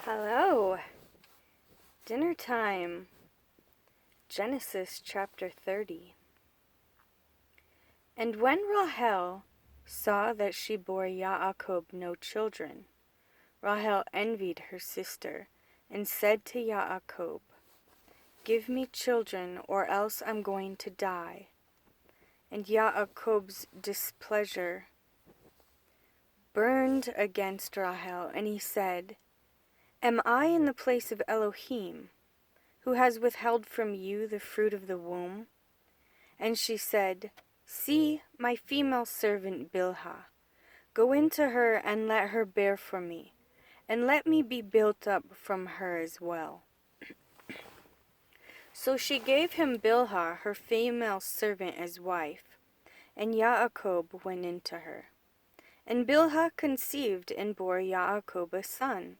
Hello. Dinner time. Genesis chapter 30. And when Rahel saw that she bore Yaakov no children, Rahel envied her sister, and said to Yaakov, "Give me children, or else I'm going to die." And Yaakov's displeasure burned against Rahel, and he said, "Am I in the place of Elohim, who has withheld from you the fruit of the womb?" And she said, "See, my female servant Bilhah. Go into her and let her bear for me, and let me be built up from her as well." So she gave him Bilhah, her female servant, as wife, and Yaakov went into her. And Bilhah conceived and bore Yaakov a son.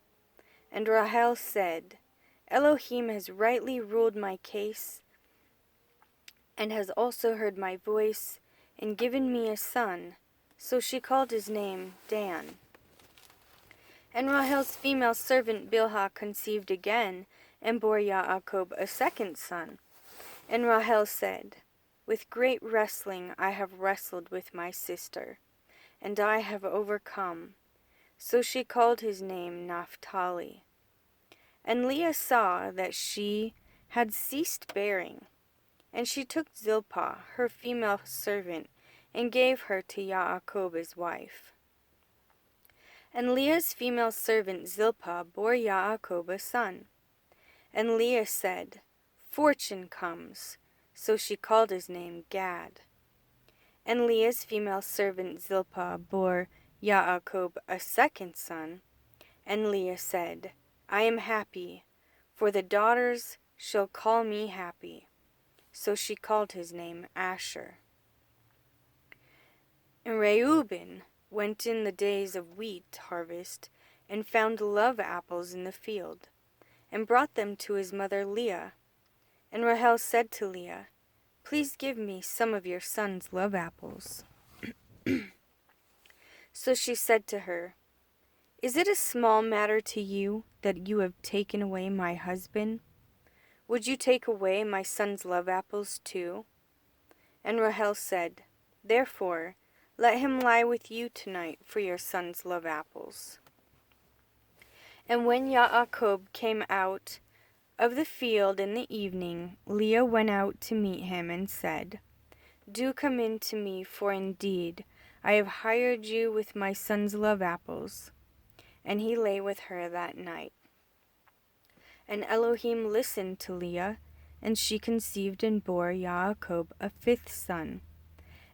And Rahel said, "Elohim has rightly ruled my case, and has also heard my voice, and given me a son." So she called his name Dan. And Rahel's female servant Bilhah conceived again, and bore Yaakov a second son. And Rahel said, "With great wrestling I have wrestled with my sister, and I have overcome." So she called his name Naphtali. And Leah saw that she had ceased bearing, and she took Zilpah, her female servant, and gave her to Yaakov as wife. And Leah's female servant Zilpah bore Yaakov a son. And Leah said, "Fortune comes." So she called his name Gad. And Leah's female servant Zilpah bore Yaakov a second son. And Leah said, "I am happy, for the daughters shall call me happy." So she called his name Asher. And Reuben went in the days of wheat harvest, and found love apples in the field, and brought them to his mother Leah. And Rahel said to Leah, "Please give me some of your son's love apples." So she said to her, "Is it a small matter to you that you have taken away my husband? Would you take away my son's love apples too?" And Rahel said, "Therefore, let him lie with you tonight for your son's love apples." And when Yaakov came out of the field in the evening, Leah went out to meet him and said, "Do come in to me, for indeed I have hired you with my son's love apples." And he lay with her that night. And Elohim listened to Leah, and she conceived and bore Yaakov a fifth son.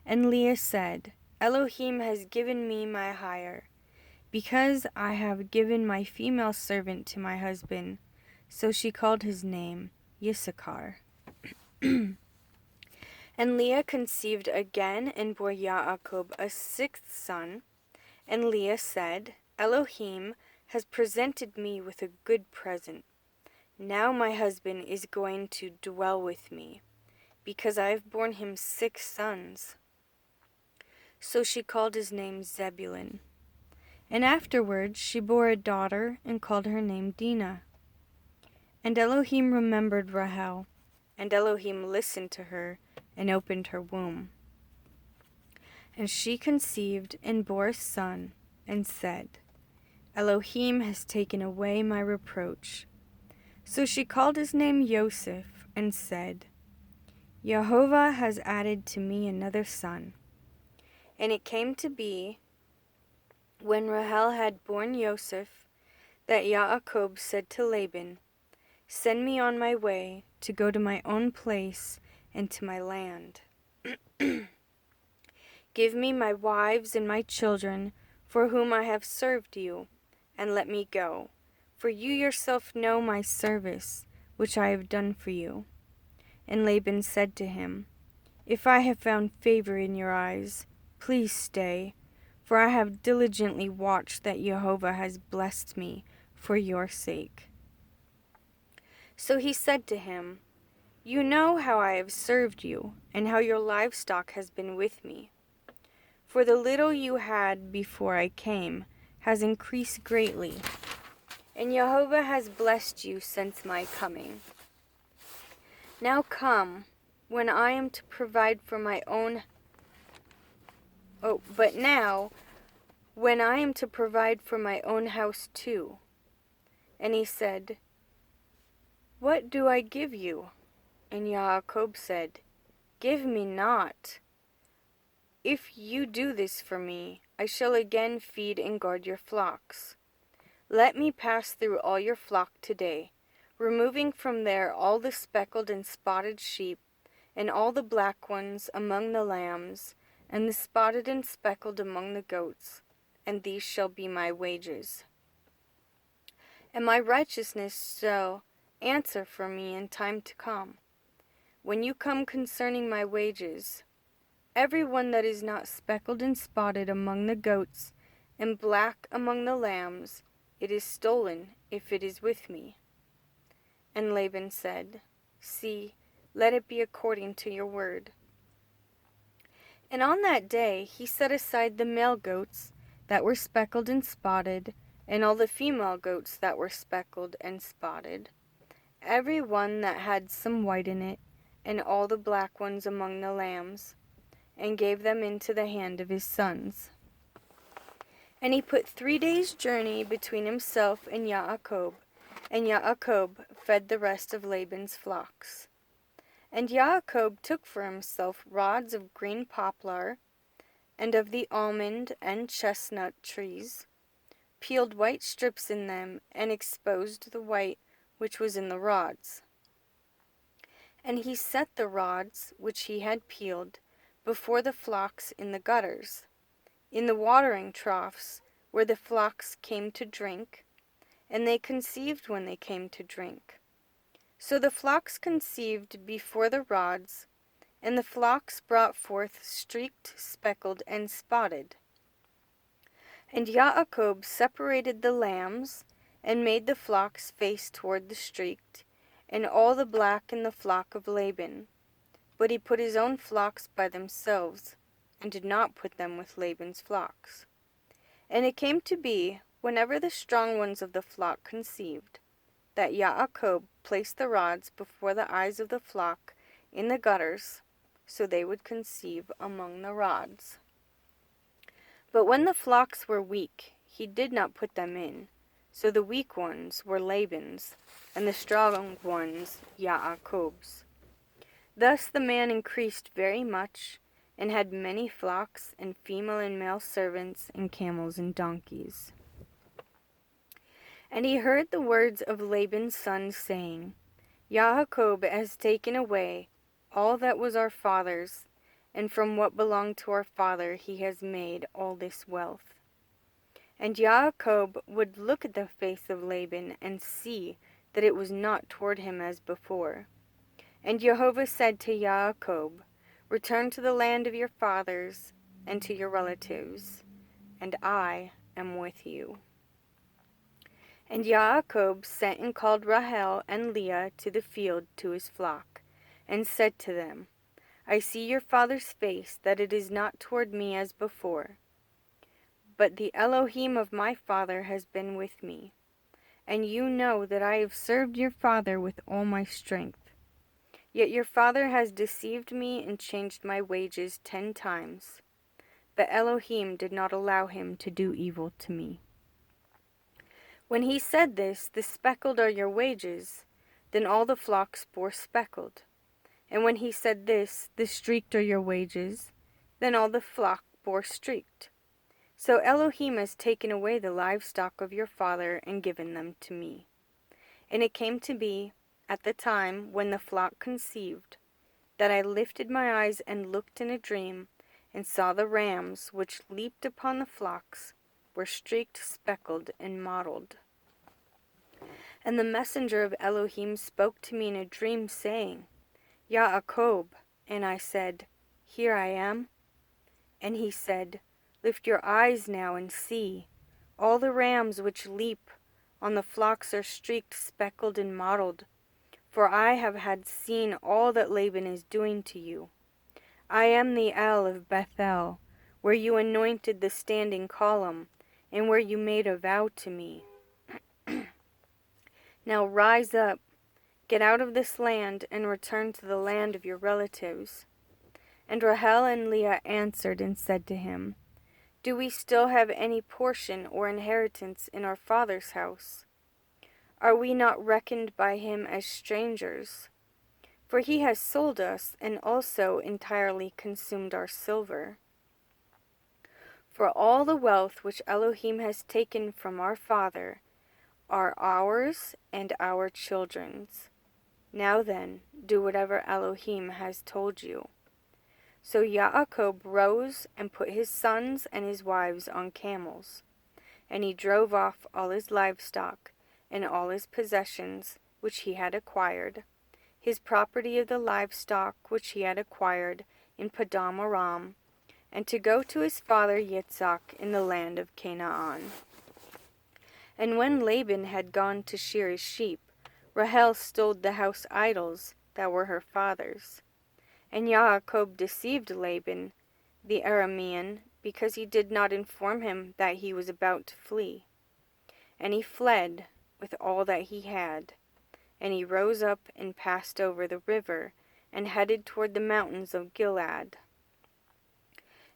And Leah said, "Elohim has given me my hire, because I have given my female servant to my husband." So she called his name Yissachar. And Leah conceived again and bore Yaakov a sixth son. And Leah said, "Elohim has presented me with a good present. Now my husband is going to dwell with me, because I have borne him 6 sons." So she called his name Zebulun. And afterwards she bore a daughter, and called her name Dinah. And Elohim remembered Rahel, and Elohim listened to her, and opened her womb. And she conceived and bore a son, and said, "Elohim has taken away my reproach." So she called his name Joseph, and said, "Jehovah has added to me another son." And it came to be, when Rahel had borne Joseph, that Yaakov said to Laban, "Send me on my way to go to my own place and to my land. Give me my wives and my children, for whom I have served you, and let me go, for you yourself know my service, which I have done for you." And Laban said to him, "If I have found favor in your eyes, please stay, for I have diligently watched that Jehovah has blessed me for your sake." So he said to him, "You know how I have served you, and how your livestock has been with me. For the little you had before I came has increased greatly, and Jehovah has blessed you since my coming. Now come, when I am to provide for my own but now, when I am to provide for my own house too. And he said, What do I give you? And Yaakov said, Give me not. If you do this for me, I shall again feed and guard your flocks. Let me pass through all your flock today, removing from there all the speckled and spotted sheep, and all the black ones among the lambs, and the spotted and speckled among the goats, and these shall be my wages. And my righteousness shall answer for me in time to come. When you come concerning my wages, every one that is not speckled and spotted among the goats, and black among the lambs, it is stolen if it is with me. And Laban said, See, let it be according to your word. And on that day he set aside the male goats that were speckled and spotted, and all the female goats that were speckled and spotted, every one that had some white in it, and all the black ones among the lambs, and gave them into the hand of his sons. And he put 3 days' journey between himself and Yaakov fed the rest of Laban's flocks. And Yaakov took for himself rods of green poplar, and of the almond and chestnut trees, peeled white strips in them, and exposed the white which was in the rods. And he set the rods which he had peeled before the flocks in the gutters, in the watering troughs where the flocks came to drink, and they conceived when they came to drink. So the flocks conceived before the rods, and the flocks brought forth streaked, speckled, and spotted. And Yaakov separated the lambs, and made the flocks face toward the streaked, and all the black in the flock of Laban. But he put his own flocks by themselves, and did not put them with Laban's flocks. And it came to be, whenever the strong ones of the flock conceived, that Yaakov placed the rods before the eyes of the flock in the gutters, so they would conceive among the rods. But when the flocks were weak, he did not put them in, so the weak ones were Laban's, and the strong ones Yaakov's. Thus the man increased very much, and had many flocks, and female and male servants, and camels and donkeys. And he heard the words of Laban's son, saying, Yaakov has taken away all that was our father's, and from what belonged to our father he has made all this wealth. And Yaakov would look at the face of Laban, and see that it was not toward him as before. And Jehovah said to Yaakov, Return to the land of your fathers, and to your relatives, and I am with you. And Yaakov sent and called Rachel and Leah to the field to his flock, and said to them, I see your father's face, that it is not toward me as before. But the Elohim of my father has been with me, and you know that I have served your father with all my strength. Yet your father has deceived me and changed my wages 10 times. But Elohim did not allow him to do evil to me. When he said this, the speckled are your wages, then all the flocks bore speckled. And when he said this, the streaked are your wages, then all the flock bore streaked. So Elohim has taken away the livestock of your father and given them to me. And it came to be, at the time when the flock conceived, that I lifted my eyes and looked in a dream, and saw the rams which leaped upon the flocks were streaked, speckled, and mottled. And the messenger of Elohim spoke to me in a dream, saying, Yaakov, and I said, Here I am. And he said, Lift your eyes now and see. All the rams which leap on the flocks are streaked, speckled, and mottled. For I have had seen all that Laban is doing to you. I am the El of Bethel, where you anointed the standing column, and where you made a vow to me. Now rise up, get out of this land, and return to the land of your relatives." And Rahel and Leah answered and said to him, "Do we still have any portion or inheritance in our father's house? Are we not reckoned by him as strangers? For he has sold us and also entirely consumed our silver. For all the wealth which Elohim has taken from our father are ours and our children's. Now then, do whatever Elohim has told you." So Yaakov rose and put his sons and his wives on camels, and he drove off all his livestock and all his possessions which he had acquired, his property of the livestock which he had acquired in Padam Aram, and to go to his father Yitzhak in the land of Canaan. And when Laban had gone to shear his sheep, Rahel stole the house idols that were her father's. And Yaakov deceived Laban the Aramean, because he did not inform him that he was about to flee. And he fled with all that he had, and he rose up and passed over the river, and headed toward the mountains of Gilead.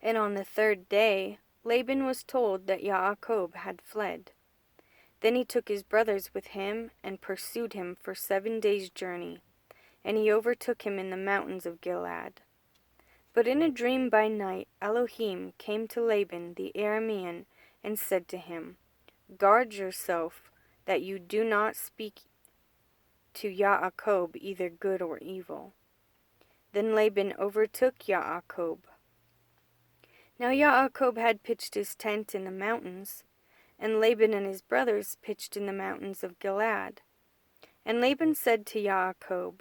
And on the third day Laban was told that Yaakov had fled. Then he took his brothers with him, and pursued him for 7 days' journey, and he overtook him in the mountains of Gilead. But in a dream by night Elohim came to Laban the Aramean, and said to him, "Guard yourself, that you do not speak to Yaakov either good or evil." Then Laban overtook Yaakov. Now Yaakov had pitched his tent in the mountains, and Laban and his brothers pitched in the mountains of Gilead. And Laban said to Yaakov,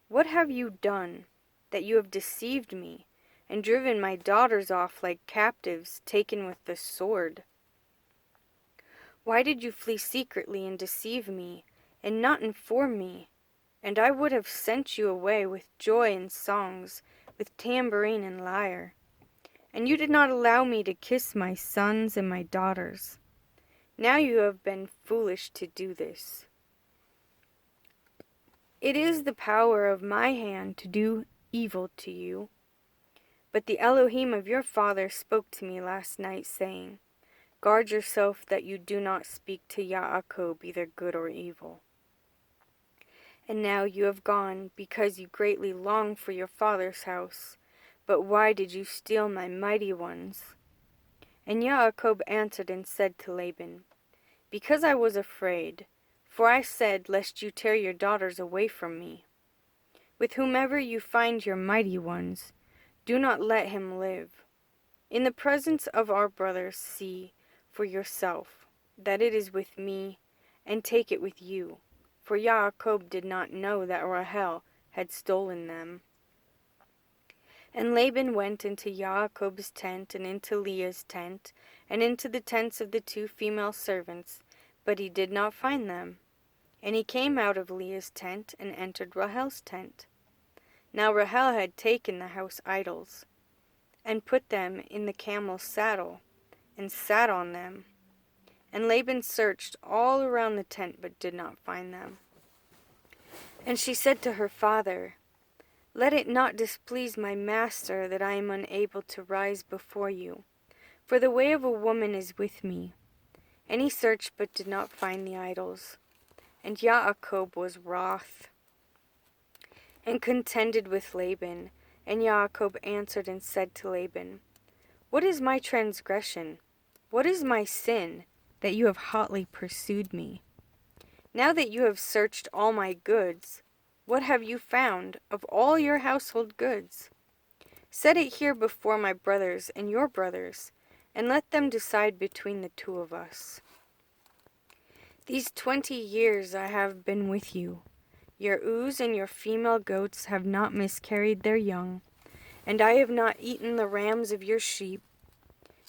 "What have you done, that you have deceived me, and driven my daughters off like captives taken with the sword? Why did you flee secretly and deceive me, and not inform me? And I would have sent you away with joy and songs, with tambourine and lyre. And you did not allow me to kiss my sons and my daughters. Now you have been foolish to do this. It is the power of my hand to do evil to you. But the Elohim of your father spoke to me last night, saying, 'Guard yourself that you do not speak to Yaakov either good or evil.' And now you have gone, because you greatly long for your father's house. But why did you steal my mighty ones?" And Yaakov answered and said to Laban, "Because I was afraid, for I said, lest you tear your daughters away from me. With whomever you find your mighty ones, do not let him live. In the presence of our brothers see for yourself that it is with me, and take it with you." For Yaakov did not know that Rahel had stolen them. And Laban went into Yaakov's tent, and into Leah's tent, and into the tents of the 2 female servants, but he did not find them. And he came out of Leah's tent, and entered Rahel's tent. Now Rahel had taken the house idols, and put them in the camel's saddle, and sat on them. And Laban searched all around the tent, but did not find them. And she said to her father, "Let it not displease my master that I am unable to rise before you, for the way of a woman is with me." And he searched, but did not find the idols. And Yaakov was wroth, and contended with Laban. And Yaakov answered and said to Laban, "What is my transgression? What is my sin, that you have hotly pursued me? Now that you have searched all my goods, what have you found of all your household goods? Set it here before my brothers and your brothers, and let them decide between the 2 of us. These 20 years I have been with you. Your ewes and your female goats have not miscarried their young, and I have not eaten the rams of your sheep.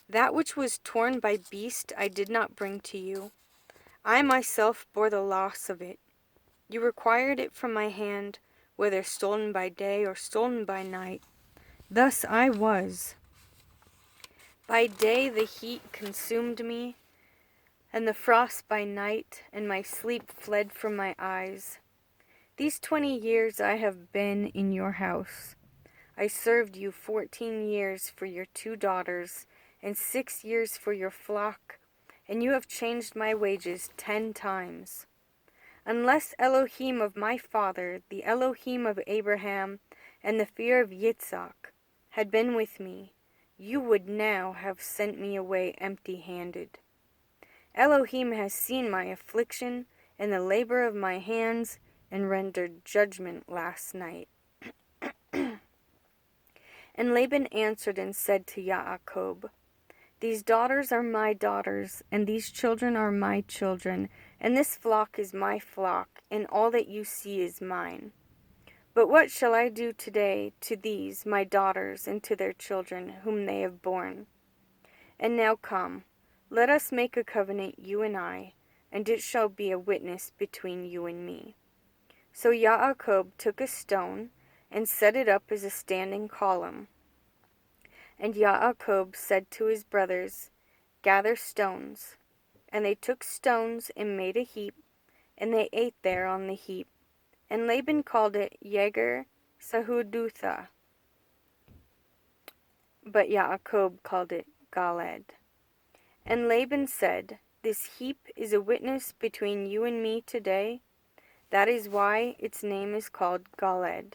That which was torn by beast I did not bring to you. I myself bore the loss of it. You required it from my hand, whether stolen by day or stolen by night. Thus I was. By day the heat consumed me, and the frost by night, and my sleep fled from my eyes. These 20 years I have been in your house. I served you 14 years for your 2 daughters, and 6 years for your flock, and you have changed my wages 10 times. Unless Elohim of my father, the Elohim of Abraham, and the fear of Yitzhak had been with me, you would now have sent me away empty-handed. Elohim has seen my affliction and the labor of my hands, and rendered judgment last night. And Laban answered and said to Yaakov, These daughters are my daughters, and these children are my children, and this flock is my flock, and all that you see is mine. But what shall I do today to these my daughters and to their children whom they have borne? And now come, let us make a covenant, you and I, and it shall be a witness between you and me. So Yaakov took a stone and set it up as a standing column. And Yaakov said to his brothers, Gather stones. And they took stones and made a heap, and they ate there on the heap. And Laban called it Yeger Sahudutha, but Yaakov called it Galed. And Laban said, This heap is a witness between you and me today. That is why its name is called Galed.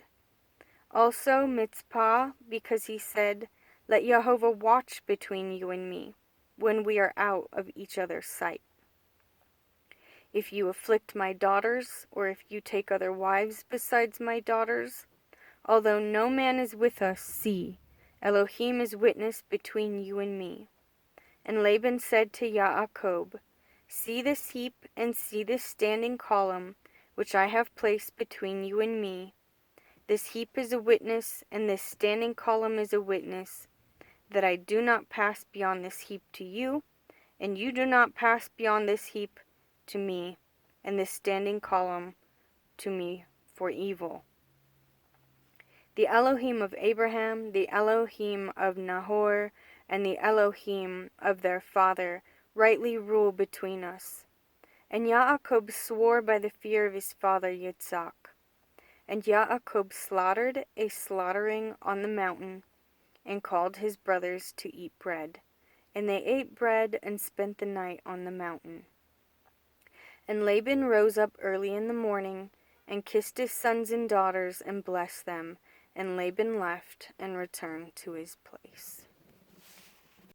Also Mitzpah, because he said, Let Jehovah watch between you and me, when we are out of each other's sight. If you afflict my daughters, or if you take other wives besides my daughters, although no man is with us, see, Elohim is witness between you and me. And Laban said to Yaakov, See this heap, and see this standing column, which I have placed between you and me. This heap is a witness, and this standing column is a witness, that I do not pass beyond this heap to you, and you do not pass beyond this heap to me, and this standing column to me for evil. The Elohim of Abraham, the Elohim of Nahor, and the Elohim of their father rightly rule between us. And Yaakov swore by the fear of his father Yitzhak. And Yaakov slaughtered a slaughtering on the mountain, and called his brothers to eat bread. And they ate bread and spent the night on the mountain. And Laban rose up early in the morning, and kissed his sons and daughters, and blessed them. And Laban left and returned to his place.